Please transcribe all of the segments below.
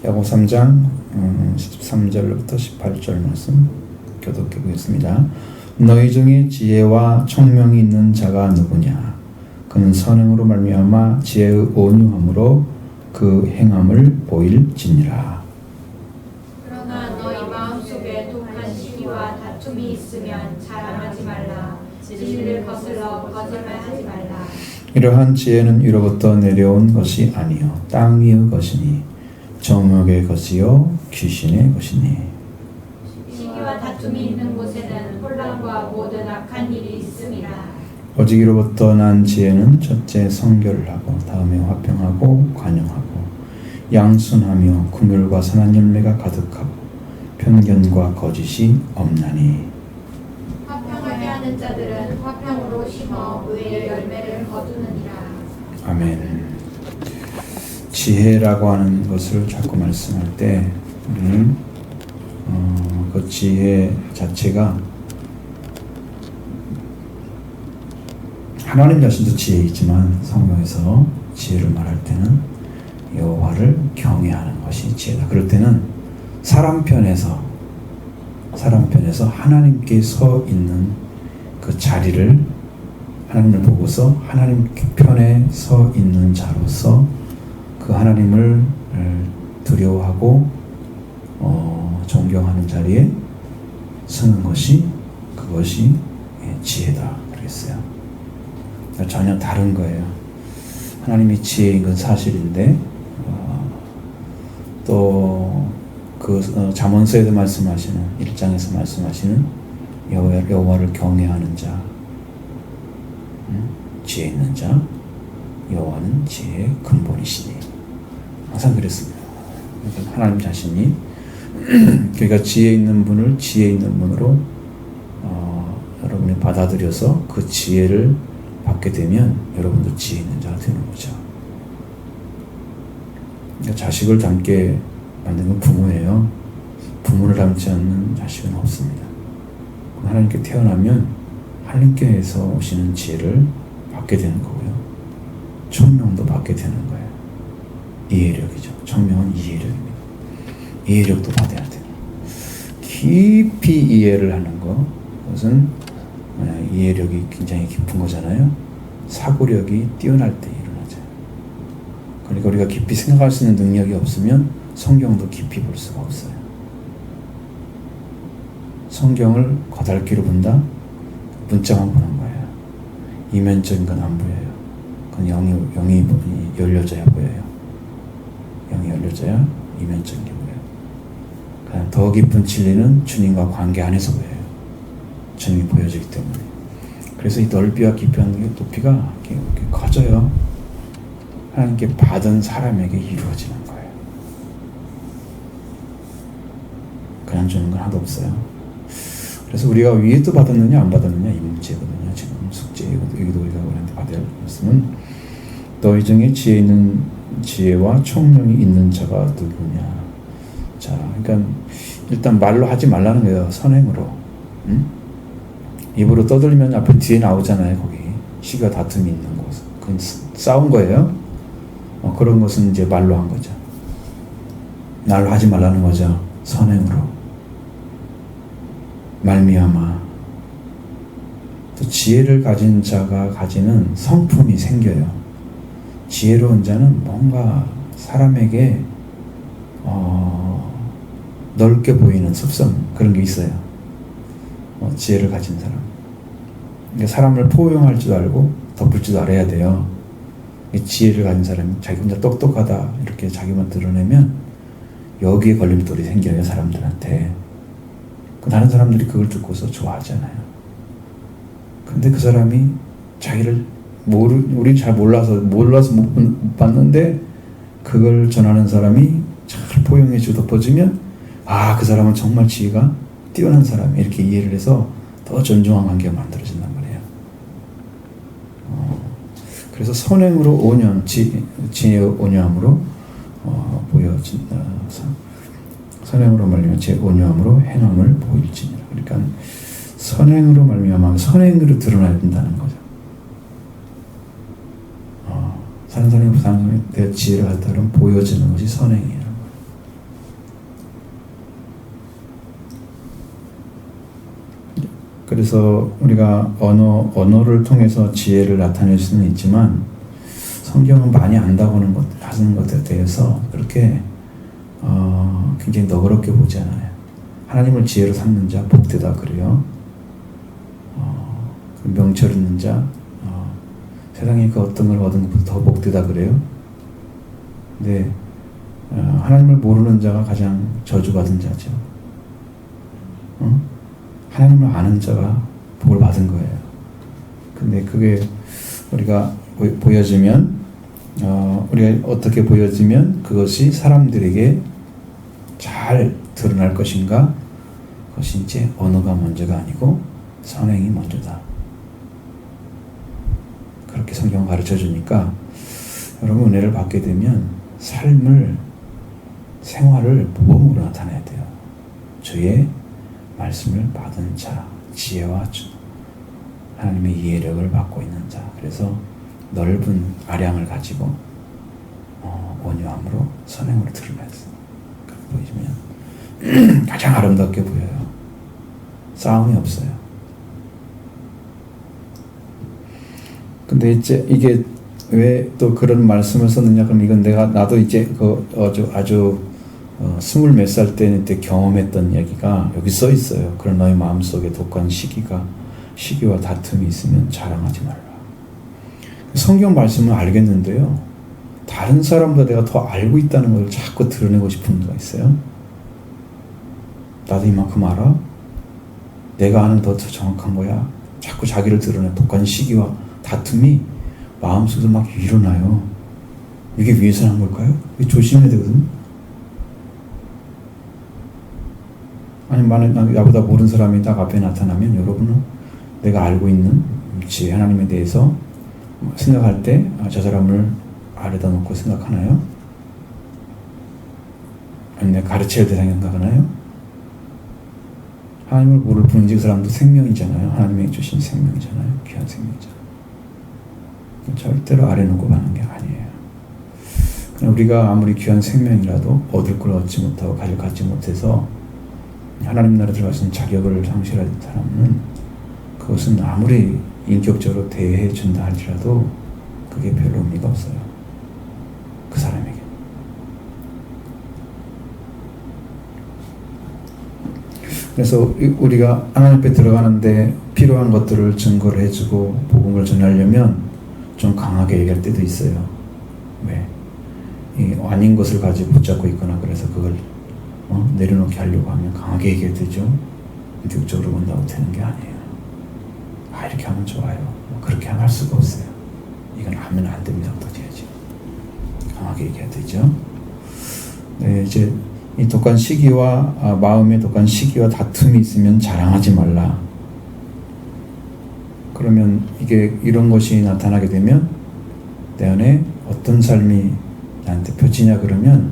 야고보 3장 13절부터 18절 말씀 교독해 보겠습니다. 너희 중에 지혜와 총명이 있는 자가 누구냐? 그는 선행으로 말미암아 지혜의 온유함으로 그 행함을 보일지니라. 그러나 너희 마음속에 독한 시기와 다툼이 있으면 자랑하지 말라. 진리를 거슬러 거짓말하지 말라. 이러한 지혜는 위로부터 내려온 것이 아니요 땅 위의 것이니 정욕의 것이요 귀신의 것이니. 시기와 다툼이 있는 곳에는 혼란과 모든 악한 일이 있음이라. 오직 이로부터 난 지혜는 첫째 성결을 하고 다음에 화평하고 관용하고 양순하며 긍휼과 선한 열매가 가득하고 편견과 거짓이 없나니. 화평하게 하는 자들은 화평으로 심어 의의 열매를 거두느니라. 아멘. 지혜라고 하는 것을 자꾸 말씀할 때 우리는 그 지혜 자체가 하나님 자신도 지혜이지만 성경에서 지혜를 말할 때는 여호와를 경외하는 것이 지혜다. 그럴 때는 사람 편에서 하나님께 서 있는 그 자리를 하나님을 보고서 하나님 편에 서 있는 자로서 그 하나님을 두려워하고 존경하는 자리에 서는 것이 그것이 지혜다 그랬어요. 전혀 다른 거예요. 하나님이 지혜인 건 사실인데 또 그 잠언서에도 말씀하시는 1장에서 말씀하시는 여호와를 경외하는 자, 지혜 있는 자, 여호와는 지혜의 근본이시니. 항상 그랬습니다. 그러니까 하나님 자신이 그러니까 지혜 있는 분을 지혜 있는 분으로 여러분이 받아들여서 그 지혜를 받게 되면 여러분도 지혜 있는 자가 되는 거죠. 그러니까 자식을 닮게 만든 건 부모예요. 부모를 닮지 않는 자식은 없습니다. 하나님께 태어나면 하나님께서 오시는 지혜를 받게 되는 거고요. 총명도 받게 되는 거예요. 이해력이죠. 총명은 이해력입니다. 이해력도 받아야 돼요. 깊이 이해를 하는 거, 그것은 이해력이 굉장히 깊은 거잖아요. 사고력이 뛰어날 때 일어나죠. 그러니까 우리가 깊이 생각할 수 있는 능력이 없으면 성경도 깊이 볼 수가 없어요. 성경을 거달기로 본다? 문자만 보는 거예요. 이면적인 건 안 보여요. 그건 영이 열려져야 보여요. 영이 열려져야 이면적인 게 보여요. 그냥 더 깊은 진리는 주님과 관계 안에서 보여요. 주님이 보여지기 때문에. 그래서 이 넓이와 깊이가 이렇게 커져요. 하나님께 받은 사람에게 이루어지는 거예요. 그냥 주는 건 하나도 없어요. 그래서 우리가 위에도 받았느냐 안 받았느냐 이 문제거든요. 지금 숙제 여기도 우리가 우리한테 받아야 할 말씀은 너희 중에 지혜와 총명이 있는 자가 누구냐. 자, 그러니까 일단 말로 하지 말라는 거예요. 선행으로. 입으로 떠들면 앞에 뒤에 나오잖아요. 거기 시기와 다툼이 있는 곳. 그건 싸운 거예요. 그런 것은 이제 말로 한 거죠. 말로 하지 말라는 거죠. 선행으로. 말미암아 또 지혜를 가진 자가 가지는 성품이 생겨요. 지혜로운 자는 뭔가 사람에게 넓게 보이는 습성 그런 게 있어요. 지혜를 가진 사람. 그러니까 사람을 포용할 줄 알고 덮을 줄 알아야 돼요. 지혜를 가진 사람이 자기 혼자 똑똑하다 이렇게 자기만 드러내면 여기에 걸림돌이 생겨요. 사람들한테. 다른 사람들이 그걸 듣고서 좋아하잖아요. 근데 그 사람이 자기를 우린 잘 몰라서 못 봤는데 그걸 전하는 사람이 잘 포용해주고 덮어주면 그 사람은 정말 지혜가 뛰어난 사람 이렇게 이해를 해서 더 존중한 관계가 만들어진단 말이에요. 그래서 선행으로 지혜의 온유함으로 보여진다. 선행으로 말미암아 제 온유함으로 행함을 보일지니라. 그러니까 선행으로 말미암아 선행으로 드러나야 된다는 거죠. 사는 사람이 내 지혜를 갖다 보여지는 것이 선행이에요. 그래서 우리가 언어를 통해서 지혜를 나타낼 수는 있지만 성경은 많이 안다고는 하는 것에 대해서 그렇게 굉장히 너그럽게 보지 않아요. 하나님을 지혜로 삼는 자 복되다 그래요. 명철 있는 자 세상에 그 어떤 걸 얻은 것보다 더 복되다 그래요. 근데 하나님을 모르는 자가 가장 저주받은 자죠. 하나님을 아는 자가 복을 받은 거예요. 근데 그게 우리가 보여지면 우리가 어떻게 보여지면 그것이 사람들에게 잘 드러날 것인가? 그것이 이제 언어가 먼저가 아니고 선행이 먼저다. 그렇게 성경 가르쳐 주니까 여러분 은혜를 받게 되면 삶을 생활을 모범으로 나타내야 돼요. 주의 말씀을 받은 자, 지혜와 하나님의 이해력을 받고 있는 자. 그래서 넓은 아량을 가지고 온유함으로 선행으로 드러냈어요. 그렇게 보이면 가장 아름답게 보여요. 싸움이 없어요. 근데 이제 이게 왜 또 그런 말씀을 썼느냐? 그럼 이건 나도 이제 아주 20 몇 살 때 경험했던 얘기가 여기 써 있어요. 그런 너희 마음속에 독한 시기와 다툼이 있으면 자랑하지 말라. 성경 말씀을 알겠는데요. 다른 사람보다 내가 더 알고 있다는 걸 자꾸 드러내고 싶은 데가 있어요. 나도 이만큼 알아? 내가 아는 더 정확한 거야. 자꾸 자기를 드러내 독한 시기와 다툼이 마음속에서 막 일어나요. 이게 위에서 난 걸까요? 이게 조심해야 되거든. 아니 나보다 모르는 사람이 딱 앞에 나타나면 여러분은 내가 알고 있는 지혜 하나님에 대해서 생각할 때 저 사람을 아래다 놓고 생각하나요? 아니 내가 가르쳐야 될 생각하나요? 하나님을 모를 뿐이지 그 사람도 생명이잖아요. 하나님이 주신 생명이잖아요. 귀한 생명이잖아요. 절대로 아래 놓고 가는 게 아니에요. 그냥 우리가 아무리 귀한 생명이라도 얻을 걸 얻지 못하고 가질 걸 갖지 못해서 하나님 나라에 들어가신 자격을 상실한 사람은 그것은 아무리 인격적으로 대해 준다 할지라도 그게 별로 의미가 없어요. 그 사람에게. 그래서 우리가 하나님 앞에 들어가는데 필요한 것들을 증거를 해주고 복음을 전하려면 좀 강하게 얘기할 때도 있어요. 왜? 아닌 것을 가지고 붙잡고 있거나 그래서 그걸 내려놓게 하려고 하면 강하게 얘기해야 되죠. 인격적으로 본다고 되는 게 아니에요. 이렇게 하면 좋아요. 그렇게 할 수가 없어요. 이건 하면 안 됩니다. 어떡해야지. 강하게 얘기해야 되죠. 네, 이제 이 독한 시기와 마음의 독한 시기와 다툼이 있으면 자랑하지 말라. 그러면 이게 이런 것이 나타나게 되면 내 안에 어떤 삶이 나한테 펼치냐 그러면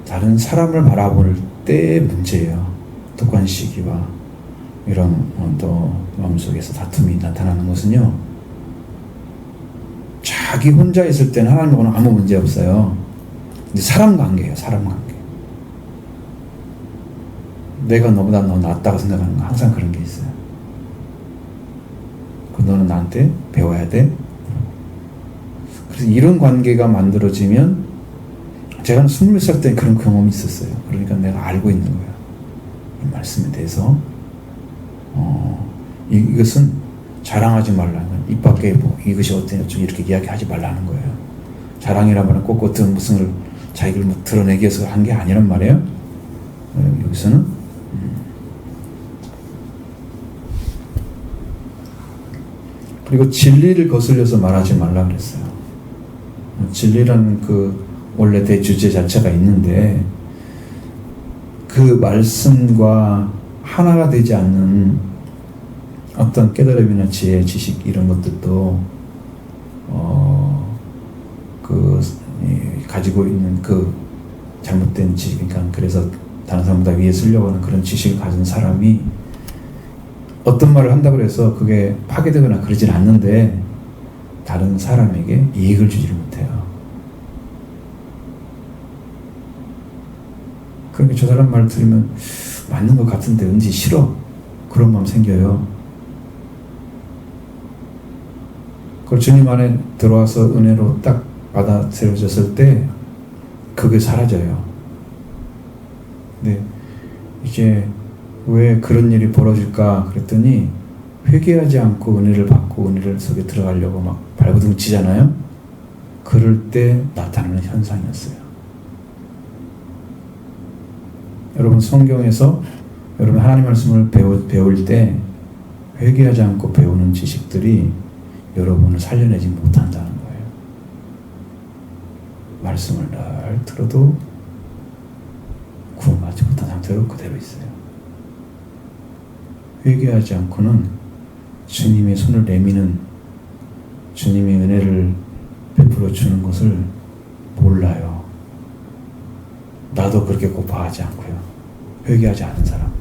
다른 사람을 바라볼 때의 문제예요. 독한 시기와 이런 또 마음속에서 다툼이 나타나는 것은요. 자기 혼자 있을 때는 하나님하고는 아무 문제 없어요. 근데 사람 관계예요. 사람 관계. 내가 너보다 너 낫다고 생각하는 거 항상 그런 게 있어요. 너는 나한테 배워야 돼. 그래서 이런 관계가 만들어지면 제가 20살 때 그런 경험이 있었어요. 그러니까 내가 알고 있는 거예요. 이 말씀에 대해서 이것은 자랑하지 말라는 입 밖에 이것이 어때요? 이렇게 이야기하지 말라는 거예요. 자랑이라면 꼭 어떤 무슨 자기를 드러내기 위해서 한 게 아니란 말이에요. 여기서는 그리고 진리를 거슬려서 말하지 말라 그랬어요. 진리라는 그 원래 대주제 자체가 있는데 그 말씀과 하나가 되지 않는 어떤 깨달음이나 지혜, 지식 이런 것들도 가지고 있는 그 잘못된 지식, 그러니까 그래서 다른 사람보다 위에 쓰려고 하는 그런 지식을 가진 사람이 어떤 말을 한다고 해서 그게 파괴되거나 그러진 않는데 다른 사람에게 이익을 주지를 못해요. 그러니까 저 사람 말 들으면 맞는 것 같은데 왠지 싫어. 그런 마음 생겨요. 그 주님 안에 들어와서 은혜로 딱 받아들여졌을 때 그게 사라져요. 근데 이제 왜 그런 일이 벌어질까 그랬더니 회개하지 않고 은혜를 받고 은혜를 속에 들어가려고 막 발버둥 치잖아요. 그럴 때 나타나는 현상이었어요. 여러분 성경에서 여러분 하나님 말씀을 배울 때 회개하지 않고 배우는 지식들이 여러분을 살려내지 못한다는 거예요. 말씀을 늘 들어도 구원받지 못한 상태로 그대로 있어요. 회개하지 않고는 주님의 손을 내미는 주님의 은혜를 베풀어 주는 것을 몰라요. 나도 그렇게 고파하지 않고요. 회개하지 않은 사람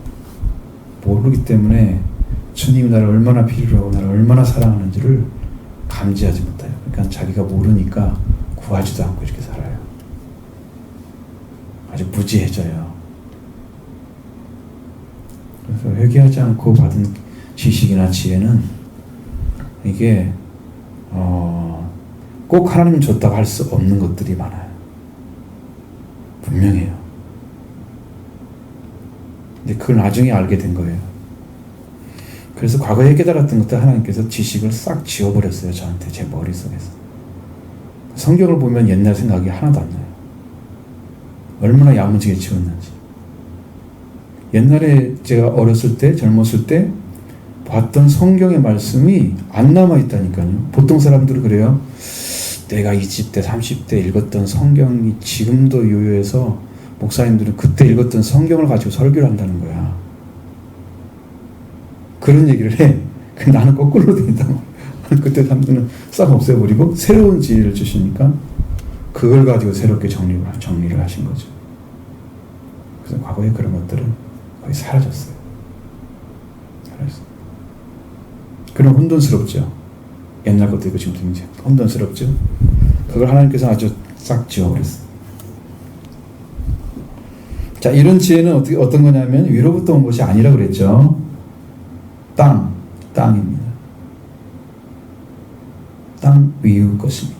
모르기 때문에 주님이 나를 얼마나 필요로 하고 나를 얼마나 사랑하는지를 감지하지 못해요. 그러니까 자기가 모르니까 구하지도 않고 이렇게 살아요. 아주 무지해져요. 그래서 회개하지 않고 받은 지식이나 지혜는 이게 꼭 하나님 줬다고 할 수 없는 것들이 많아요. 분명해요. 근데 그걸 나중에 알게 된 거예요. 그래서 과거에 깨달았던 것들 하나님께서 지식을 싹 지워버렸어요. 저한테 제 머릿속에서. 성경을 보면 옛날 생각이 하나도 안 나요. 얼마나 야무지게 지웠는지. 옛날에 제가 어렸을 때 젊었을 때 봤던 성경의 말씀이 안 남아있다니까요. 보통 사람들은 그래요. 내가 20대 30대 읽었던 성경이 지금도 요요해서 목사님들은 그때 읽었던 성경을 가지고 설교를 한다는 거야. 그런 얘기를 해. 나는 거꾸로 된다. 그때 사람들은 싹 없애버리고 새로운 지혜를 주시니까 그걸 가지고 새롭게 정리를 하신 거죠. 그래서 과거에 그런 것들은 거의 사라졌어요. 그럼 혼돈스럽죠. 옛날 것도 있고 지금도 이제 혼돈스럽죠. 그걸 하나님께서 아주 싹 지워버렸어요. 자, 이런 지혜는 어떤 거냐면 위로부터 온 것이 아니라 그랬죠. 땅입니다. 땅 위의 것입니다.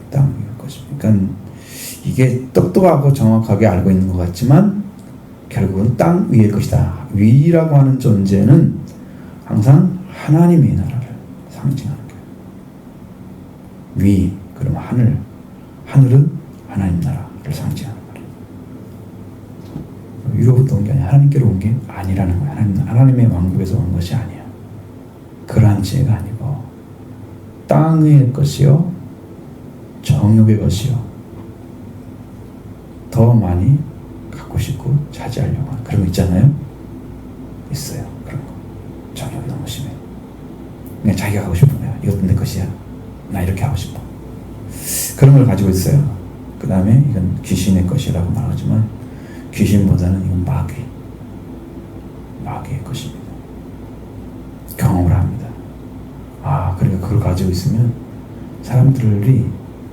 땅 위의 것입니다. 그러니까 이게 똑똑하고 정확하게 알고 있는 것 같지만 결국은 땅 위의 것이다. 위라고 하는 존재는 항상 하나님의 나라를 상징하는 거예요. 위, 그럼 하늘은 하나님 나라를 상징하는 거예요. 위로부터 온 게 아니라 하나님께로 온 게 아니라는 거예요. 하나님의 왕국에서 온 것이 아니에요. 그러한 지혜가 아니고 땅의 것이요 정욕의 것이요 더 많이 갖고 싶고 차지하려고 하는 그런 거 있잖아요. 있어요. 그런 거. 정욕이 너무 심해. 그냥 자기가 하고 싶은 거야. 이것도 내 것이야. 나 이렇게 하고 싶어. 그런 걸 가지고 있어요. 그 다음에 이건 귀신의 것이라고 말하지만 귀신보다는 이건 마귀의 것입니다. 경험을 합니다. 그러니까 그걸 가지고 있으면 사람들이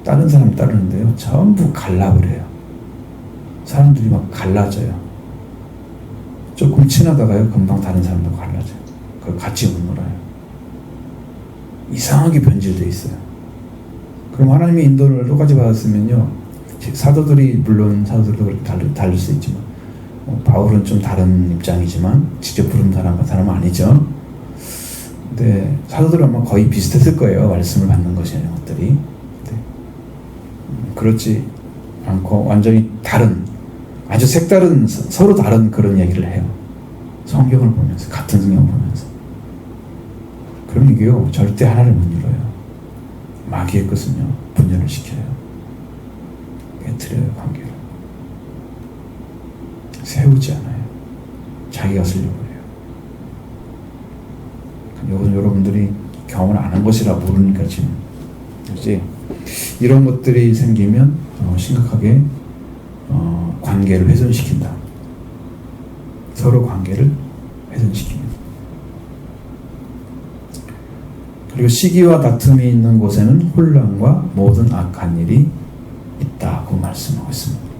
다른 사람 따르는데요. 전부 갈라버려요. 사람들이 막 갈라져요. 조금 친하다가요. 금방 다른 사람하고 갈라져요. 그걸 같이 못 놀아요. 이상하게 변질되어 있어요. 그럼 하나님의 인도를 똑같이 받았으면요. 사도들이 물론 사도들도 그렇게 다를 수 있지만 바울은 좀 다른 입장이지만 직접 부른 사람은 아니죠. 근데 사도들은 아마 거의 비슷했을 거예요. 말씀을 받는 것이 이런 것들이. 그렇지 않고 완전히 다른 아주 색다른 서로 다른 그런 얘기를 해요. 성경을 보면서 같은 성경을 보면서. 그럼 이게요 절대 하나를 못 이뤄요. 마귀의 것은요 분열을 시켜요. 깨트려요. 관계를 세우지 않아요. 자기가 쓰려고 해요. 이것은 여러분들이 경험을 안 한 것이라 모르니까 지금 이제 이런 것들이 생기면 심각하게 관계를 훼손시킨다. 서로 관계를 훼손시킵니다. 그리고 시기와 다툼이 있는 곳에는 혼란과 모든 악한 일이 있다고 말씀하고 있습니다.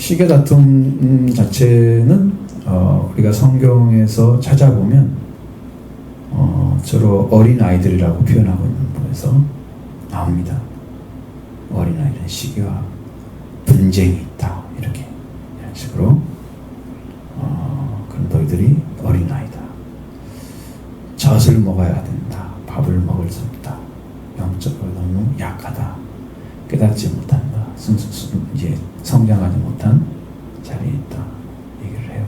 시계 다툼 자체는 우리가 성경에서 찾아보면 주로 어린 아이들이라고 표현하고 있는 부분에서 나옵니다. 어린 아이들은 시계와 분쟁이 있다, 이렇게 이런 식으로 그런 너희들이 어린 아이다. 젖을 먹어야 된다. 밥을 먹을 수 없다. 영적으로 너무 약하다. 깨닫지 못한다. 이제 성장하지 못한 자리에 있다. 얘기를 해요.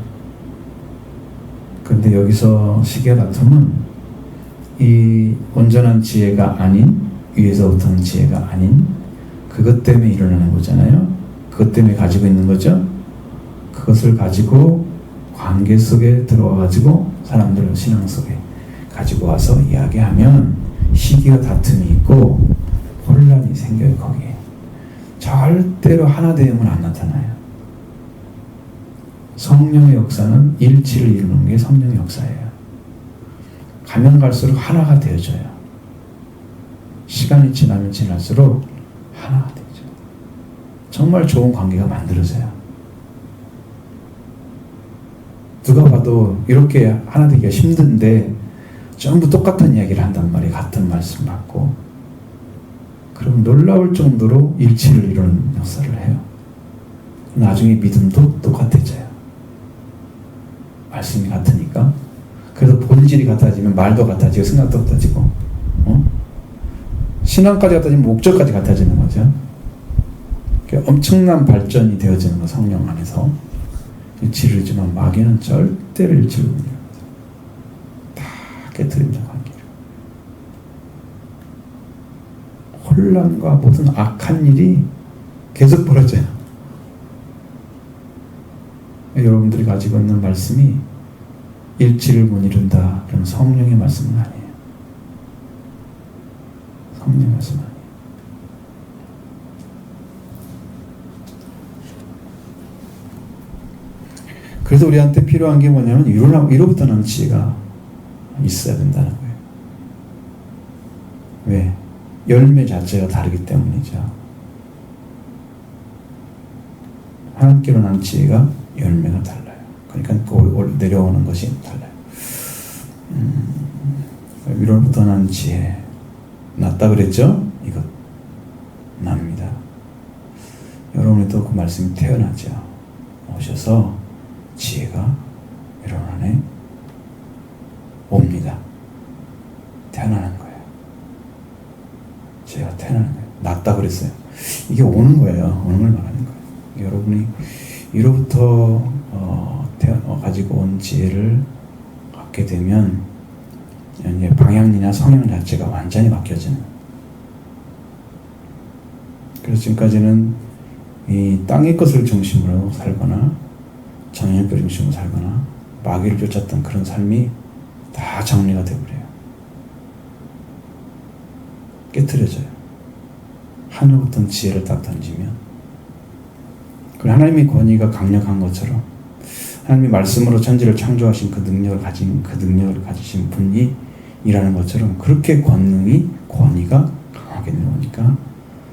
그런데 여기서 시계 다툼은 이 온전한 지혜가 아닌, 위에서부터 오는 지혜가 아닌 그것 때문에 일어나는 거잖아요. 그것 때문에 가지고 있는 거죠. 그것을 가지고 관계 속에 들어와 가지고 사람들을 신앙 속에 가지고 와서 이야기하면 시기와 다툼이 있고 혼란이 생겨요. 거기에 절대로 하나 되음은 안 나타나요. 성령의 역사는 일치를 이루는 게 성령의 역사예요. 가면 갈수록 하나가 되어져요. 시간이 지나면 지날수록 하나가 되죠. 정말 좋은 관계가 만들어져요. 누가 봐도 이렇게 하나 되기가 힘든데 전부 똑같은 이야기를 한단 말이에요. 같은 말씀 받고. 그럼 놀라울 정도로 일치를 이루는 역사를 해요. 나중에 믿음도 똑같아져요. 말씀이 같으니까. 그래서 본질이 같아지면 말도 같아지고 생각도 같아지고 신앙까지 같아지면 목적까지 같아지는 거죠. 엄청난 발전이 되어지는 거, 성령 안에서. 일치를 이루지만 마귀는 절대로 일치를 못합니다. 다 깨트립니다, 관계를. 혼란과 모든 악한 일이 계속 벌어져요. 여러분들이 가지고 있는 말씀이 일치를 못 이룬다, 그럼 성령의 말씀은 아니에요. 성령의 말씀은 아니에요. 그래서 우리한테 필요한 게 뭐냐면 위로부터 나는 지혜가 있어야 된다는 거예요. 왜? 열매 자체가 다르기 때문이죠. 하나님께로 난 지혜가 열매가 달라요. 그러니까 내려오는 것이 달라요. 위로부터 난 지혜 낫다 그랬죠? 이것 납니다. 여러분에도 그 말씀이 태어나죠. 오셔서 지혜가 여러분 안에 옵니다. 태어나는 거예요. 지혜가 태어나는 거예요. 낫다 그랬어요. 이게 오는 거예요. 오는 걸 말하는 거예요. 여러분이 위로부터 가지고 온 지혜를 갖게 되면 이제 방향이나 성향 자체가 완전히 바뀌어지는. 그래서 지금까지는 이 땅의 것을 중심으로 살거나 정욕의 것을 중심으로 살거나 마귀를 쫓았던 그런 삶이 다 정리가 되어버려요. 깨트려져요. 하늘부터 지혜를 딱 던지면, 그리고 하나님의 권위가 강력한 것처럼 하나님의 말씀으로 천지를 창조하신 그 능력을 가지신 분이 일하는 것처럼 그렇게 권위가 강하게 나오니까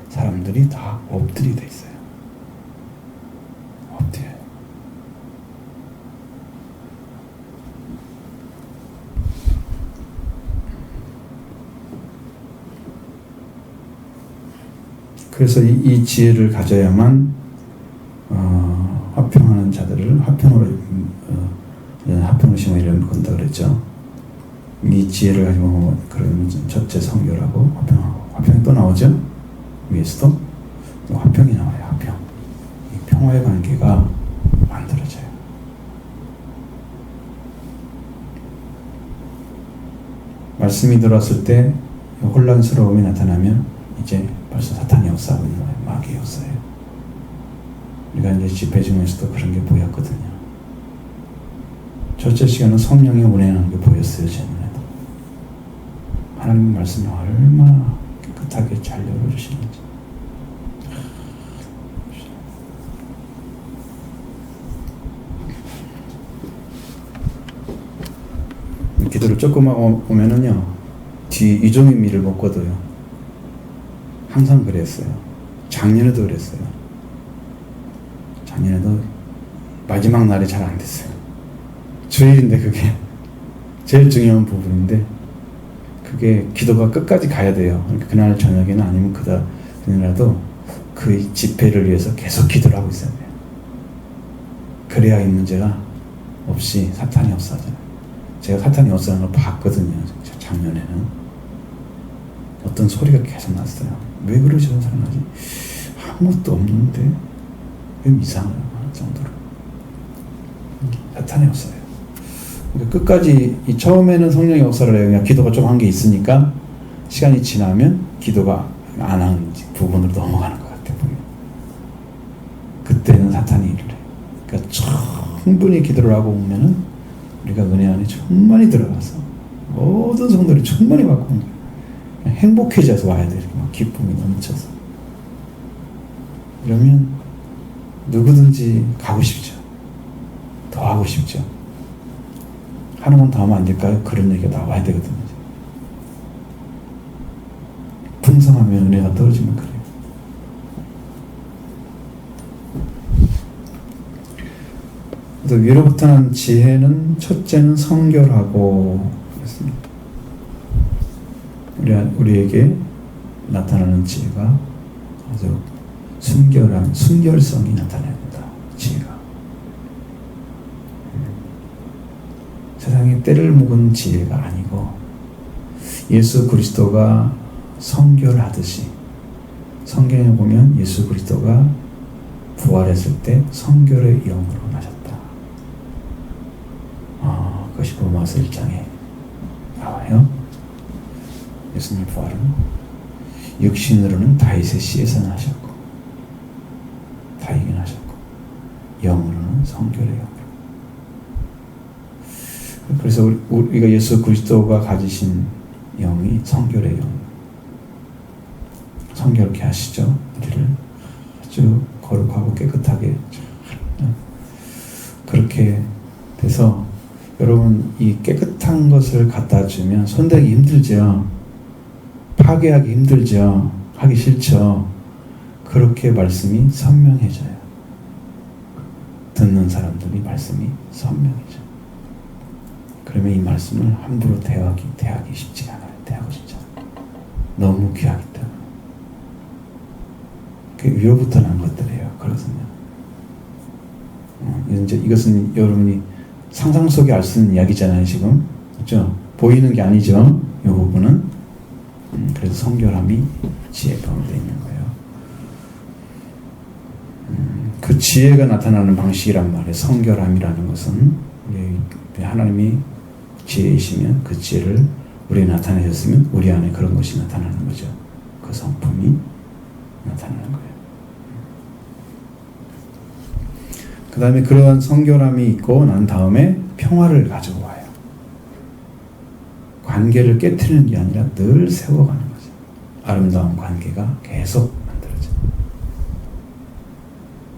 사람들이 다 엎드리게 돼 있어요. 엎드려요. 그래서 이 지혜를 가져야만 화평하는 자들을 화평으로 심으려 건다 그랬죠. 이 지혜를 가지고 그러면 첫째 성결하고 화평이 또 나오죠. 위에서도 화평이 나와요. 화평. 이 평화의 관계가 만들어져요. 말씀이 들어왔을 때 혼란스러움이 나타나면 이제 벌써 사탄이 역사하고 있는 거예요. 마귀의 역사예요. 우리가 이제 집회 중에서도 그런 게 보였거든요. 첫째 시간은 성령이 운행하는 게 보였어요. 제 눈에도. 하나님 말씀이 얼마나 깨끗하게 잘 열어주시는지. 기도를 조금 하고 오면은요, 뒤 이종의 미를 못 거둬요. 항상 그랬어요. 작년에도 그랬어요. 작년에도 마지막 날에 잘 안 됐어요. 주일인데 그게 제일 중요한 부분인데 그게 기도가 끝까지 가야 돼요. 그러니까 그날 저녁에는 아니면 그날라도 그 집회를 위해서 계속 기도를 하고 있어야 돼요. 그래야 이 문제가 없이 사탄이 없어하잖아요. 제가 사탄이 없어하는 걸 봤거든요. 작년에는 어떤 소리가 계속 났어요. 왜 그러시는 사람 하지? 아무것도 없는데 왜 이상해요? 정도로 사탄이 없어요. 그러니까 끝까지 처음에는 성령의 역사를 해요. 그냥 기도가 좀 한 게 있으니까 시간이 지나면 기도가 안 한 부분으로 넘어가는 것 같아요. 그때는 사탄이 일을 해요. 그러니까 충분히 기도를 하고 보면은 우리가 은혜 안에 충만히 들어가서 모든 성도들이 충만히 받고 그냥 행복해져서 와야 돼. 이렇게 막 기쁨이 넘쳐서. 그러면 누구든지 가고 싶죠. 더 하고 싶죠. 하나만 더 하면 안 될까요? 그런 얘기가 나와야 되거든요. 풍성하면 은혜가 떨어지면 그래요. 그래서 위로부터 난 지혜는 첫째는 성결하고 그렇습니다. 우리에게 나타나는 지혜가 아주 순결한 순결성이 나타납니다. 지혜가 세상에 때를 묵은 지혜가 아니고 예수 그리스도가 성결하듯이 성경에 보면 예수 그리스도가 부활했을 때 성결의 영으로 나셨다. 그것이 로마서 1장에 나와요. 예수님 부활은 육신으로는 다윗의 씨에서 나셨고 다이긴 하셨고 영으로는 성결의 영으로. 그래서 우리가 예수 그리스도가 가지신 영이 성결의 영, 성결케 하시죠. 우리를 아주 거룩하고 깨끗하게 그렇게 돼서 여러분 이 깨끗한 것을 갖다 주면 손대기 힘들죠. 파괴하기 힘들죠. 하기 싫죠. 그렇게 말씀이 선명해져요. 듣는 사람들이 말씀이 선명해져요. 그러면 이 말씀을 함부로 대하기 쉽지가 않아요. 대하고 싶지 않아요. 너무 귀하기 때문에. 그 위로부터 난 것들이에요. 그렇습니다. 이제 이것은 여러분이 상상 속에 알 수 있는 이야기잖아요. 지금 그렇죠? 보이는 게 아니죠. 이 부분은. 그래서 성결함이 지혜 가운데 있는 거예요. 그 지혜가 나타나는 방식이란 말이에요. 성결함이라는 것은 하나님이 지혜이시면 그 지혜를 우리에 나타내셨으면 우리 안에 그런 것이 나타나는 거죠. 그 성품이 나타나는 거예요. 그 다음에 그러한 성결함이 있고 난 다음에 평화를 가져와요. 관계를 깨트리는 게 아니라 늘 세워가는 거죠. 아름다운 관계가 계속 만들어져요.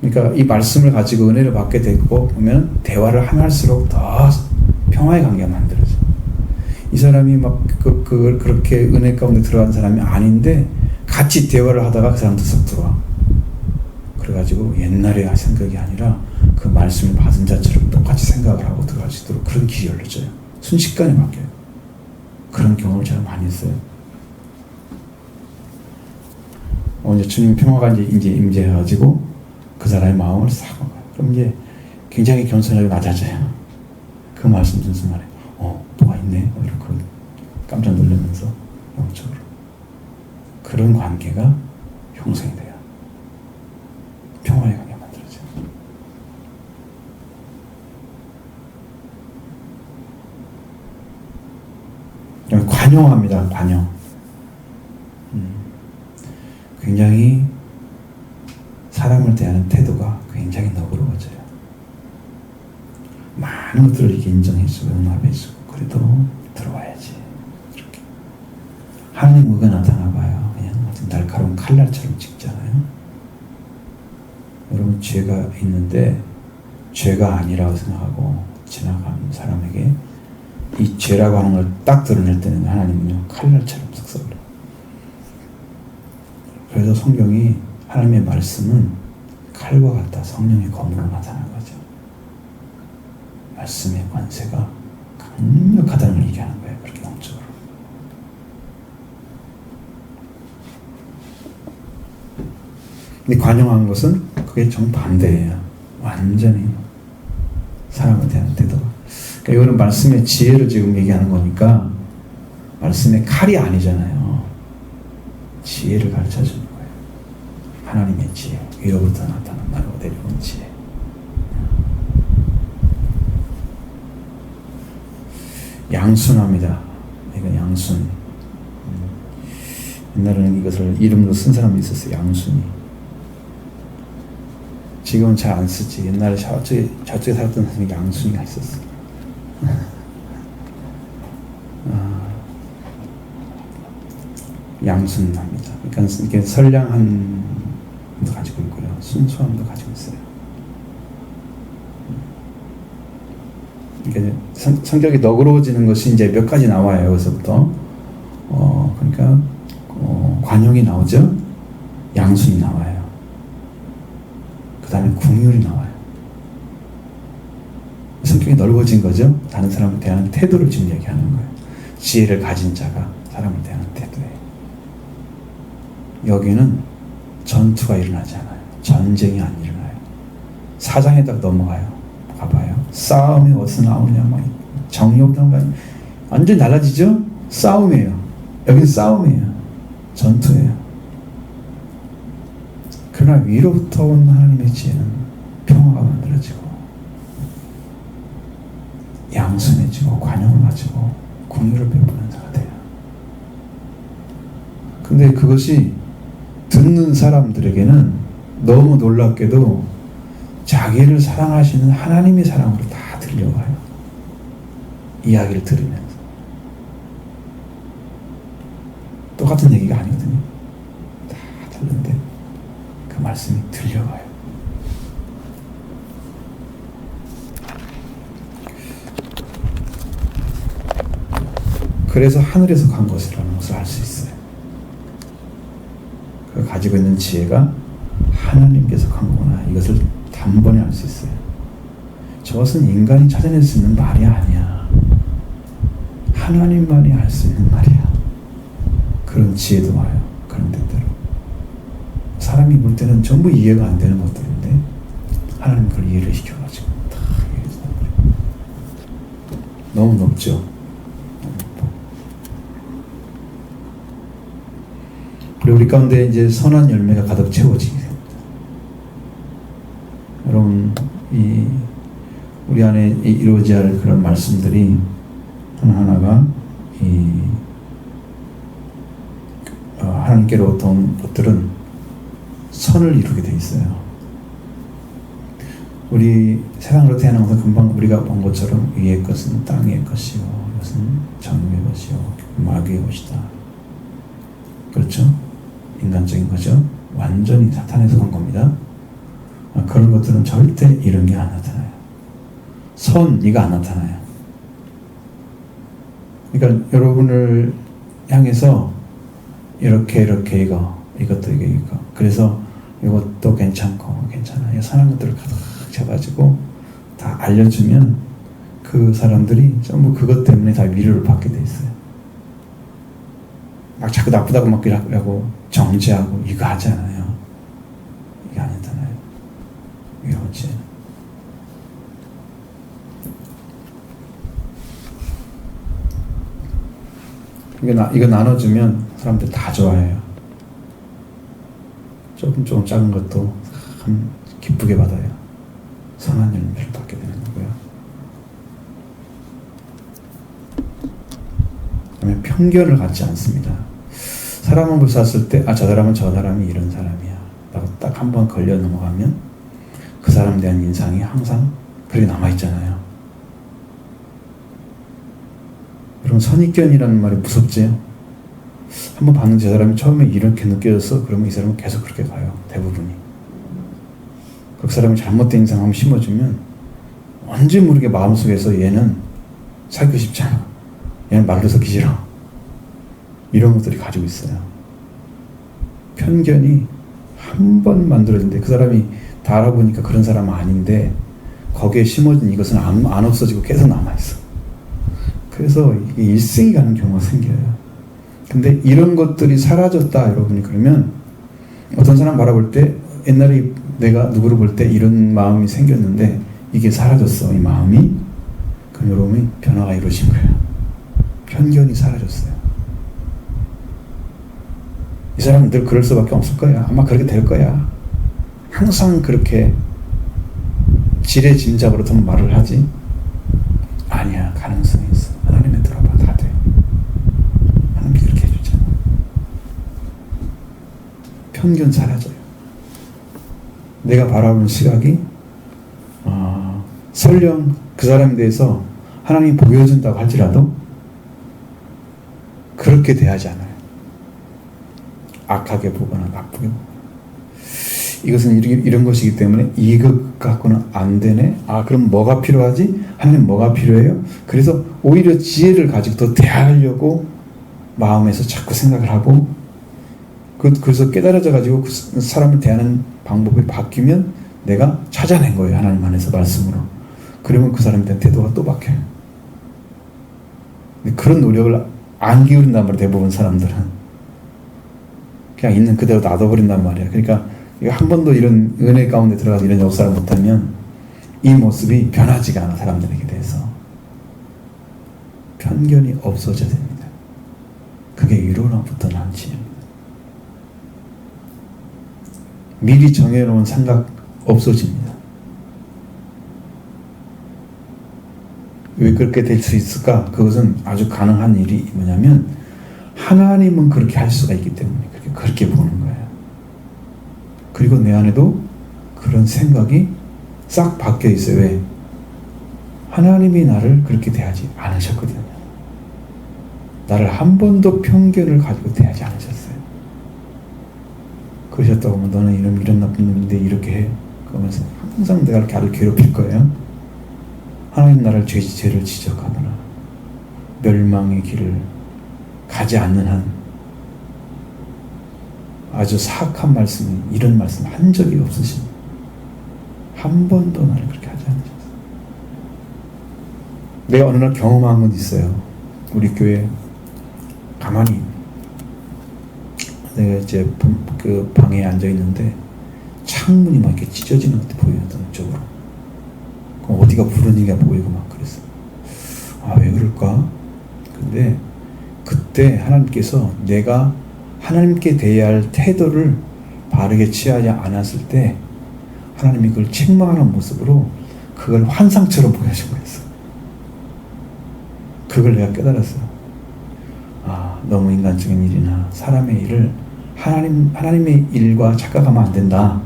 그러니까 이 말씀을 가지고 은혜를 받게 되고 보면 대화를 하면 할수록 더 평화의 관계가 만들어져요. 이 사람이 막 그렇게 은혜 가운데 들어간 사람이 아닌데 같이 대화를 하다가 그 사람도 싹 들어와. 그래가지고 옛날의 생각이 아니라 그 말씀을 받은 자처럼 똑같이 생각을 하고 들어갈 수 있도록 그런 길이 열려져요. 순식간에 바뀌어요. 그런 경험을 제가 많이 했어요. 이제 주님 평화가 이제 임재해가지고 그 사람의 마음을 싹 먹어요. 그럼 이제 굉장히 겸손하게 맞아져요. 그 말씀 듣는 순간에 뭐가 있네 이렇게 깜짝 놀라면서 영적으로 그런 관계가 형성이 돼요. 평화의 관계가 만들어져요. 관용합니다. 관용. 굉장히 사람을 대하는 태도가 굉장히 너그러워져요. 많은 것들을 이렇게 인정해주고 용납해주고 그래도 들어와야지. 이렇게 하나님 의가 나타나봐요. 그냥 아주 날카로운 칼날처럼 찍잖아요. 여러분 죄가 있는데 죄가 아니라고 생각하고 지나가는 사람에게 이 죄라고 하는 걸 딱 드러낼 때는 하나님은요 칼날처럼 쓱 썰어요. 그래서 성경이 하나님의 말씀은 칼과 같다 성령의 검으로 나타난 거죠. 말씀의 권세가 강력하다는 걸 얘기하는 거예요. 그렇게 영적으로. 근데 관용한 것은 그게 정반대예요. 완전히 사람에 대한 태도가. 그러니까 이거는 말씀의 지혜를 지금 얘기하는 거니까 말씀의 칼이 아니잖아요. 지혜를 가르쳐주는 거예요. 하나님의 지혜, 위로부터 나타난 나로 내려온 지혜. 양순합니다. 이건 양순. 옛날에는 이것을 이름으로 쓴 사람이 있었어요. 양순이. 지금은 잘 안 쓰지. 옛날에 저쪽에 살았던 사람이 양순이가 있었어. 양순합니다. 그러니까 이게 선량함도 가지고 있고요. 순수함도 가지고 있어요. 그러니까 성격이 너그러워지는 것이 이제 몇 가지 나와요. 여기서부터. 그러니까 관용이 나오죠. 양순이 나와요. 그 다음에 궁율이 나와요. 성격이 넓어진 거죠. 다른 사람을 대하는 태도를 지금 얘기하는 거예요. 지혜를 가진 자가 사람을 대하는 태도예요. 여기는 전투가 일어나지 않아요. 전쟁이 안 일어나요. 사장에다 넘어가요. 가봐요. 싸움이 어디서 나오냐, 막 정욕당가 완전 달라지죠. 싸움이에요. 여기는 싸움이에요. 전투예요. 그러나 위로부터 온 하나님의 지혜는 평화가 만들어지고 양순해지고 관용을 가지고 공유를 베푸는 자가 돼요. 근데 그것이 듣는 사람들에게는 너무 놀랍게도 자기를 사랑하시는 하나님의 사랑으로 다 들려와요. 이야기를 들으면서. 똑같은 얘기가 아니거든요. 다 다른데 그 말씀이 들려와요. 그래서 하늘에서 간 것이라는 것을 알 수 있어요. 그 가지고 있는 지혜가 하나님께서 간 거구나. 이것을 단번에 알 수 있어요. 저것은 인간이 찾아낼 수 있는 말이 아니야. 하나님만이 알 수 있는 말이야. 그런 지혜도 와요. 그런 뜻대로. 사람이 볼 때는 전부 이해가 안 되는 것들인데 하나님 그걸 이해를 시켜가지고 다 이해해서 너무 높죠. 그리고 우리 가운데 이제 선한 열매가 가득 채워지게 됩니다. 여러분, 우리 안에 이루어져야 할 그런 말씀들이 하나하나가 하나님께로부터 온 것들은 선을 이루게 돼 있어요. 우리 세상으로 태어난 것은 금방 우리가 본 것처럼 위의 것은 땅의 것이요, 이것은 정의 것이요, 마귀의 것이다. 그렇죠? 인간적인 거죠. 완전히 사탄에서 온 겁니다. 그런 것들은 절대 이런 게 안 나타나요. 선이가 안 나타나요. 그러니까 여러분을 향해서 이렇게 이것도 이거 그래서 이것도 괜찮고 괜찮아요. 선한 것들을 가득 잡아주고 다 알려주면 그 사람들이 전부 그것 때문에 다 위로를 받게 돼 있어요. 막 자꾸 나쁘다고 막 하고 정죄하고 이거 하지 않아요. 이게 아니잖아요. 위로지. 이거 나눠주면 사람들 다 좋아해요. 조금 작은 것도 참 기쁘게 받아요. 선한 열매를 받게 되는 거고요. 그다음에 편견을 갖지 않습니다. 사람을 봤을 때 저 사람은 저 사람이 이런 사람이야 라고 딱 한 번 걸려 넘어가면 그 사람에 대한 인상이 항상 그렇게 남아있잖아요. 그럼 선입견이라는 말이 무섭지? 한번 봤는데 저 사람이 처음에 이렇게 느껴졌어? 그러면 이 사람은 계속 그렇게 가요. 대부분이. 그 사람이 잘못된 인상 한번 심어주면 언제 모르게 마음속에서 얘는 사귀고 싶지 않아. 얘는 말로 섞기 싫어. 이런 것들이 가지고 있어요. 편견이 한 번 만들어진데 그 사람이 다 알아보니까 그런 사람은 아닌데 거기에 심어진 이것은 안 없어지고 계속 남아있어. 그래서 이게 일생이 가는 경우가 생겨요. 근데 이런 것들이 사라졌다 여러분이 그러면 어떤 사람 바라볼 때 옛날에 내가 누구를 볼 때 이런 마음이 생겼는데 이게 사라졌어. 이 마음이. 그럼 여러분이 변화가 이루어진 거예요. 편견이 사라졌어요. 이 사람은 늘 그럴 수밖에 없을 거야. 아마 그렇게 될 거야. 항상 그렇게 지레짐작으로 좀 말을 하지. 아니야. 가능성이 있어. 하나님의 들어봐. 다 돼. 하나님이 그렇게 해주잖아. 편견 사라져요. 내가 바라보는 시각이 설령 그 사람에 대해서 하나님이 보여준다고 할지라도 그렇게 대하지 않아요. 악하게 보거나 나쁘게 보거나. 이것은 이런 것이기 때문에 이것 갖고는 안 되네. 그럼 뭐가 필요하지? 하나님 뭐가 필요해요? 그래서 오히려 지혜를 가지고 더 대하려고 마음에서 자꾸 생각을 하고 그래서 깨달아져 가지고 그 사람을 대하는 방법이 바뀌면 내가 찾아낸 거예요. 하나님 안에서 말씀으로. 그러면 그 사람에 대한 태도가 또 바뀌어요. 그런 노력을 안 기울인단 말이에요. 대부분 사람들은. 그냥 있는 그대로 놔둬버린단 말이에요. 그러니까 한 번도 이런 은혜 가운데 들어가서 이런 역사를 못하면 이 모습이 변하지가 않아. 사람들에게 대해서. 편견이 없어져야 됩니다. 그게 위로로부터 난 지혜입니다. 미리 정해놓은 생각 없어집니다. 왜 그렇게 될 수 있을까? 그것은 아주 가능한 일이 뭐냐면 하나님은 그렇게 할 수가 있기 때문에 그렇게 보는 거예요. 그리고 내 안에도 그런 생각이 싹 바뀌어 있어요. 왜? 하나님이 나를 그렇게 대하지 않으셨거든요. 나를 한 번도 편견을 가지고 대하지 않으셨어요. 그러셨다고 하면 너는 이런 나쁜 놈인데 이렇게 해. 그러면서 항상 내가 나를 괴롭힐 거예요. 하나님 나를 죄를 지적하거나 멸망의 길을 가지 않는 한 아주 사악한 말씀, 이런 말씀 한 적이 없으십니다. 한 번도 나를 그렇게 하지 않으셨어요. 내가 어느 날 경험한 건 있어요. 우리 교회 가만히 내가 이제 그 방에 앉아 있는데 창문이 막 이렇게 찢어지는 것도 보이던 쪽으로. 그럼 어디가 부러지기가 보이고 막 그랬어. 왜 그럴까? 근데 그때 하나님께서 내가 하나님께 대해야 할 태도를 바르게 취하지 않았을 때 하나님이 그걸 책망하는 모습으로 그걸 환상처럼 보여준 거였어. 그걸 내가 깨달았어요. 너무 인간적인 일이나 사람의 일을 하나님의 일과 착각하면 안 된다.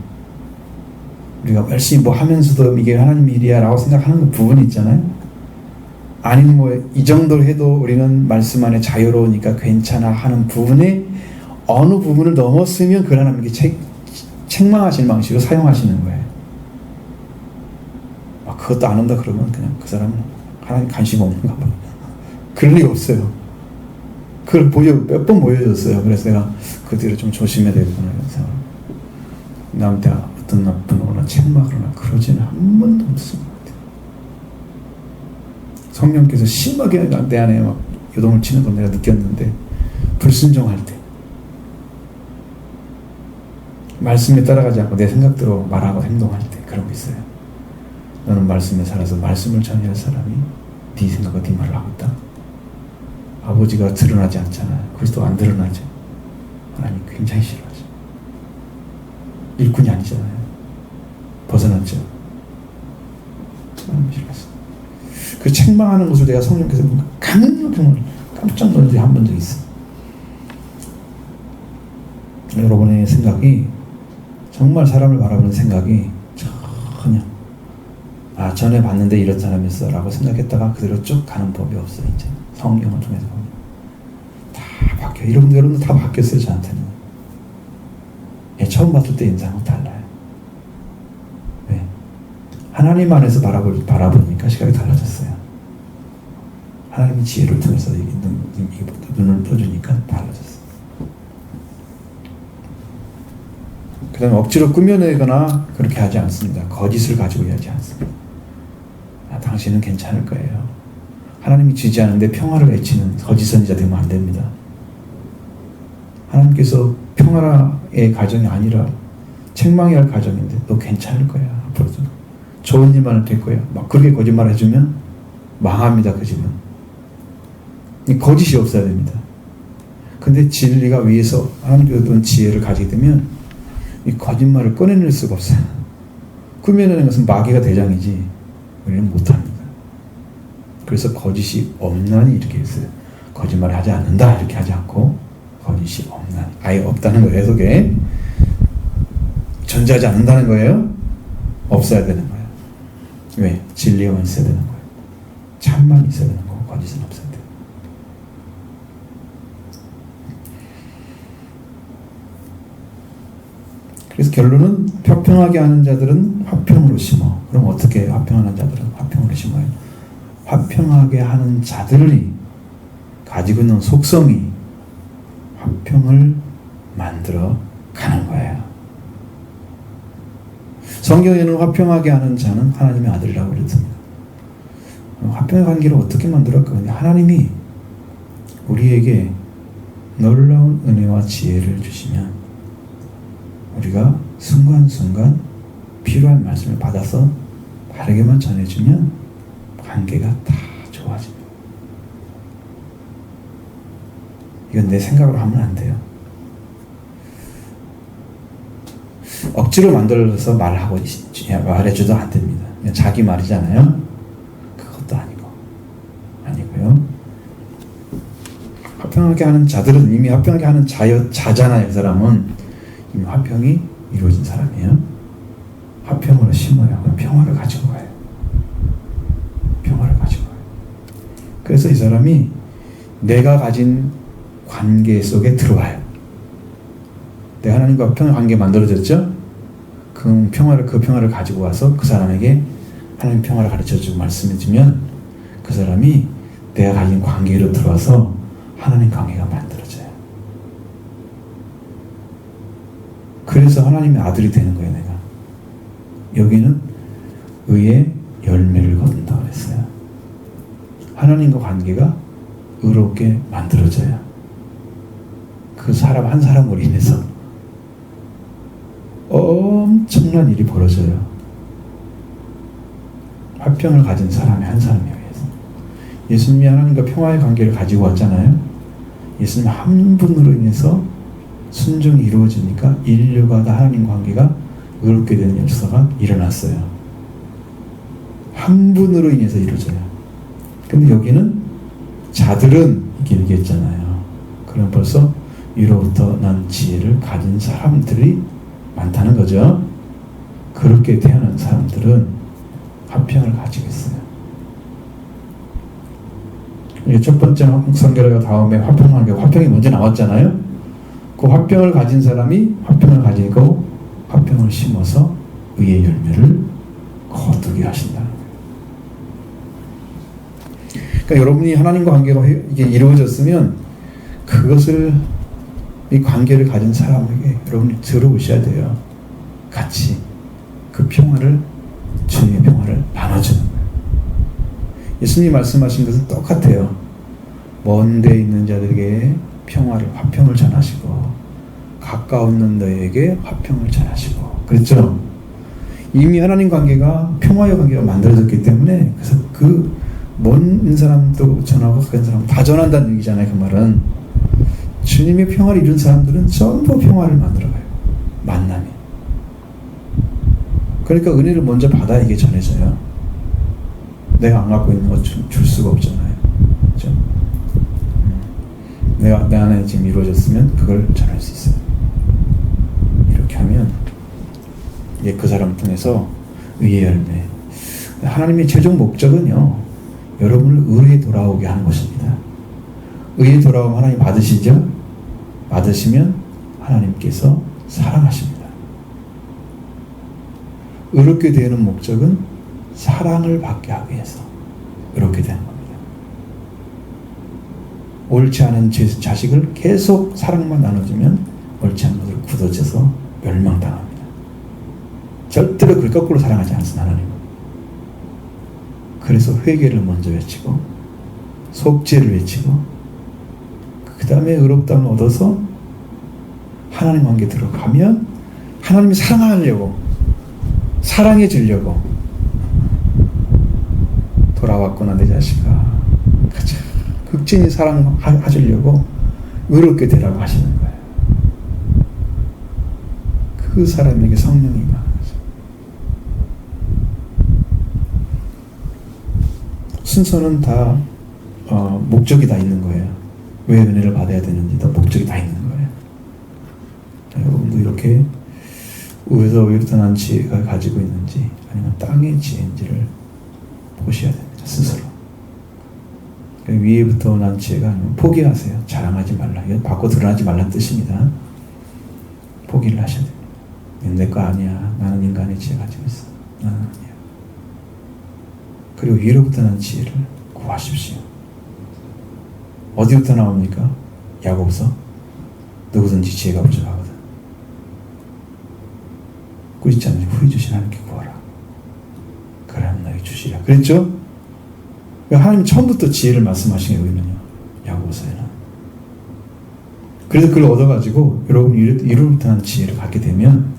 우리가 열심히 뭐 하면서도 이게 하나님의 일이야 라고 생각하는 그 부분이 있잖아요. 아니면 뭐 이 정도로 해도 우리는 말씀 안에 자유로우니까 괜찮아 하는 부분에 어느 부분을 넘었으면 그 하나님께 책망하시는 방식으로 사용하시는 거예요. 그것도 안 한다 그러면 그냥 그 사람은 하나님 관심 없는가 봐. 그럴 리가 없어요. 그걸 몇 번 보여줬어요. 그래서 내가 그 뒤로 좀 조심해야 되겠구나 이런 생각. 남한테 어떤 나쁘거나 책망하거나 그러지는 한 번도 없었던 것 같아요. 성령께서 심하게 내 안에 막 요동을 치는 걸 내가 느꼈는데 불순종할 때 말씀에 따라가지 않고 내 생각대로 말하고 행동할 때 그런 게 있어요. 너는 말씀에 살아서 말씀을 전할 사람이 네 생각과 네 말을 하고 있다. 아버지가 드러나지 않잖아요. 그리스도가 안 드러나죠. 하나님 굉장히 싫어하죠. 일꾼이 아니잖아요. 벗어났죠. 하나님 싫어하죠. 그 책망하는 것을 내가 성령께서 강력히 깜짝 놀란 적이 한 번 적 있어요. 여러분의 생각이 정말 사람을 바라보는 생각이 전혀 전에 봤는데 이런 사람이었어 라고 생각했다가 그대로 쭉 가는 법이 없어요. 이제 성경을 통해서 다 바뀌어요. 여러분들 다 바뀌었어요. 저한테는. 처음 봤을 때 인상은 달라요. 왜? 하나님 안에서 바라보니까 시각이 달라졌어요. 하나님의 지혜를 통해서 눈을 떠주니까 달라졌어요. 그 다음에 억지로 꾸며내거나 그렇게 하지 않습니다. 거짓을 가지고 하지 않습니다. 당신은 괜찮을 거예요. 하나님이 지지하는데 평화를 외치는 거짓 선지자 되면 안 됩니다. 하나님께서 평화의 가정이 아니라 책망해야 할 가정인데 너 괜찮을 거야. 앞으로도 좋은 일만 될 거야. 막 그렇게 거짓말 해주면 망합니다. 그 집은. 거짓이 없어야 됩니다. 근데 진리가 위에서 하나님께서 준 지혜를 가지게 되면 이 거짓말을 꺼내낼 수가 없어요. 꾸며내는 것은 마귀가 대장이지 우리는 못합니다. 그래서 거짓이 없나니 이렇게 했어요. 거짓말을 하지 않는다 이렇게 하지 않고 거짓이 없나니 아예 없다는 거예요. 해석에 존재하지 않는다는 거예요. 없어야 되는 거예요. 왜? 진리만 있어야 되는 거예요. 참만 있어야 되는 거고 거짓은 없어야 돼요. 그래서 결론은 화평하게 하는 자들은 화평으로 심어. 그럼 어떻게 화평하는 자들은 화평으로 심어요? 화평하게 하는 자들이 가지고 있는 속성이 화평을 만들어 가는 거예요. 성경에는 화평하게 하는 자는 하나님의 아들이라고 그랬습니다. 화평의 관계를 어떻게 만들었까? 하나님이 우리에게 놀라운 은혜와 지혜를 주시면 우리가 순간순간 필요한 말씀을 받아서 바르게만 전해주면 관계가 다 좋아집니다. 이건 내 생각으로 하면 안 돼요. 억지로 만들어서 말해줘도 안 됩니다. 그냥 자기 말이잖아요. 그것도 아니고요. 화평하게 하는 자들은 이미 화평하게 하는 자잖아요. 그 사람은 이미 화평이 이루어진 사람이에요. 화평으로 심어요. 그럼 평화를 가지고 가요. 평화를 가지고 가요. 그래서 이 사람이 내가 가진 관계 속에 들어와요. 내가 하나님과 평화 관계 만들어졌죠? 그 평화를 가지고 와서 그 사람에게 하나님 평화를 가르쳐주고 말씀해주면 그 사람이 내가 가진 관계로 들어와서 하나님 관계가 만들어져요. 그래서 하나님의 아들이 되는 거예요. 내가 여기는 의의 열매를 거둔다고 그랬어요. 하나님과 관계가 의롭게 만들어져요. 그 사람 한 사람으로 인해서 엄청난 일이 벌어져요. 화평을 가진 사람이 한 사람에 의해서. 예수님이 하나님과 평화의 관계를 가지고 왔잖아요. 예수님 한 분으로 인해서 순종이 이루어지니까 인류가 다 하나님 관계가 의롭게 되는 역사가 일어났어요. 한 분으로 인해서 이루어져요. 근데 여기는 자들은 이렇게 얘기했잖아요. 그럼 벌써 위로부터 난 지혜를 가진 사람들이 많다는 거죠. 그렇게 태어난 사람들은 화평을 가지고 있어요. 첫 번째 성결과 다음에 화평이 먼저 나왔잖아요. 그 화평을 가진 사람이 화평을 가지고 화평을 심어서 의의 열매를 거두게 하신다는 거예요. 그러니까 여러분이 하나님과 관계가 이게 이루어졌으면 그것을 이 관계를 가진 사람에게 여러분이 들어오셔야 돼요. 같이 그 평화를 주님의 평화를 나눠주는 거예요. 예수님이 말씀하신 것은 똑같아요. 먼 데 있는 자들에게 화평을 전하시고 가까운 너희에게 화평을 전하시고 그랬죠. 이미 하나님 관계가 평화의 관계가 만들어졌기 때문에 그래서 그 먼 사람도 전하고 가까운 사람 다 전한다는 얘기잖아요. 그 말은 주님의 평화를 이룬 사람들은 전부 평화를 만들어가요. 만남이. 그러니까 은혜를 먼저 받아 이게 전해져요. 내가 안 갖고 있는 거 줄 수가 없잖아요. 그렇죠? 내 안에 지금 이루어졌으면 그걸 전할 수 있어요. 이렇게 하면 그 사람 통해서 의의 열매. 하나님의 최종 목적은요. 여러분을 의에 돌아오게 하는 것입니다. 의에 돌아오면 하나님 받으시죠? 받으시면 하나님께서 사랑하십니다. 의롭게 되는 목적은 사랑을 받게 하기 위해서 의롭게 되는 겁니다. 옳지 않은 자식을 계속 사랑만 나눠주면 옳지 않은 것을 굳어져서 멸망당합니다. 절대로 그걸 거꾸로 사랑하지 않습니다. 하나님은. 그래서 회개를 먼저 외치고 속죄를 외치고 그 다음에 의롭다함을 얻어서 하나님 관계 들어가면 하나님이 사랑하려고 사랑해 주려고 돌아왔구나 내 자식아 가자 극진히 사랑하시려고 의롭게 되라고 하시는 거예요. 그 사람에게 성령이 임하는 거죠. 순서는 다 목적이 다 있는 거예요. 왜 은혜를 받아야 되는지 다 목적이 다 있는 거예요. 여러분도 이렇게 위에서 위로부터 난 지혜가 가지고 있는지 아니면 땅의 지혜인지를 보셔야 됩니다. 스스로. 위에부터 난 지혜가 아니면 포기하세요. 자랑하지 말라. 이건 받고 드러나지 말라는 뜻입니다. 포기를 하셔야 됩니다. 내 거 아니야. 나는 인간의 지혜 가지고 있어. 나는 아니야. 그리고 위로부터 난 지혜를 구하십시오. 어디부터 나옵니까? 야고보서 누구든지 지혜가 부족하거든. 꾸짖지 않는 후히 주신 하나님께 구하라. 그러면 너에게 주시리라. 그랬죠? 하나님 처음부터 지혜를 말씀하신 게 여기는요. 야고보서에는. 그래서 그걸 얻어가지고 여러분이 이로부터 난 지혜를 갖게 되면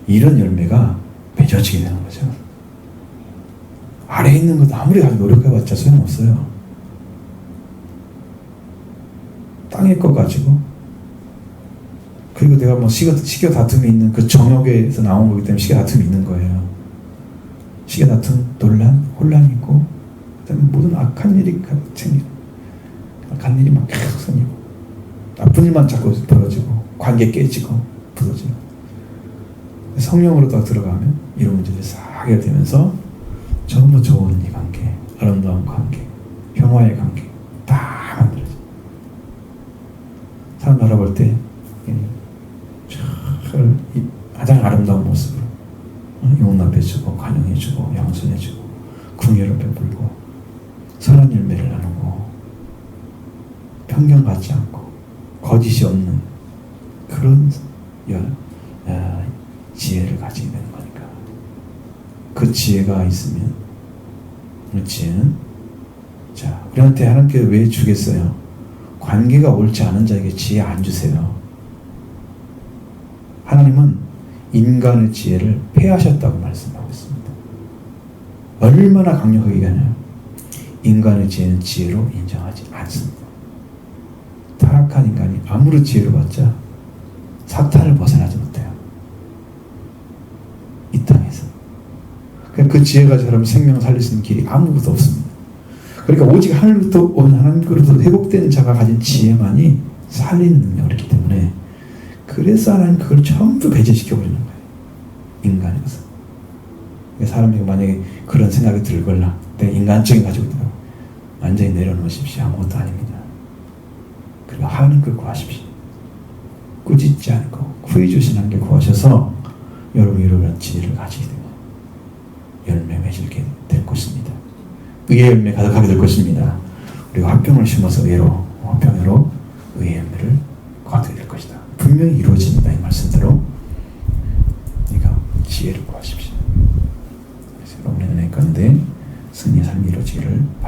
이런 열매가 맺어지게 되는 거죠. 아래에 있는 것도 아무리 아주 노력해봤자 소용없어요. 땅의 것 가지고 그리고 내가 뭐 시계 다툼이 있는 그 정욕에서 나온 거기 때문에 시계 다툼이 있는 거예요. 시계 다툼, 논란, 혼란이 있고 그다음에 모든 악한 일이 생기고 악한 일이 막 계속 생기고 나쁜 일만 자꾸 벌어지고 관계 깨지고 부서지고 성령으로 더 들어가면 이런 문제들이 싹 해결되면서 전부 좋은 이 관계, 아름다운 관계, 평화의 관계 다 만들어져. 사람 바라볼 때 가장 아름다운 모습으로 용납해주고 관용해주고 양손해주고 궁예를 베풀고 선한 열매를 나누고 편견 갖지 않고 거짓이 없는 그런 지혜를 가지게 되는 거니까 그 지혜가 있으면 그 지혜는 자 우리한테 하나님께서 왜 주겠어요? 관계가 옳지 않은 자에게 지혜 안 주세요. 하나님은 인간의 지혜를 폐하셨다고 말씀하고 있습니다. 얼마나 강력하게 얘기하나요? 인간의 지혜는 지혜로 인정하지 않습니다. 타락한 인간이 아무리 지혜로 봤자 사탄을 벗어나지 못해요. 이 땅에서. 그 지혜가 사람 생명을 살릴 수 있는 길이 아무것도 없습니다. 그러니까 오직 하늘부터 온 하나님께로부터 회복된 자가 가진 지혜만이 살리는 능력이 있기 때문에 그래서 하나님 그걸 전부 배제시켜버리는 거예요. 인간에서. 사람이 만약에 그런 생각이 들거나 내 인간적인 가지고 있다고 완전히 내려놓으십시오. 아무것도 아닙니다. 그리고 하나님 걸 구하십시오. 꾸짖지 않고 후히 주신 하나님께 구하셔서 여러분 지혜를 가지게 되고 열매 맺게 될 것입니다. 의의 열매 가득하게 될 것입니다. 그리고 화평을 심어서 화평으로 의의 열매를 거두게 될 것이다. 분명히 이루어집니다. 이 말씀대로. 그러니까 지혜를 구하십시오. 그래서 여러분의 은혜 가운데 승리의 삶이 이루어지기를 바랍니다.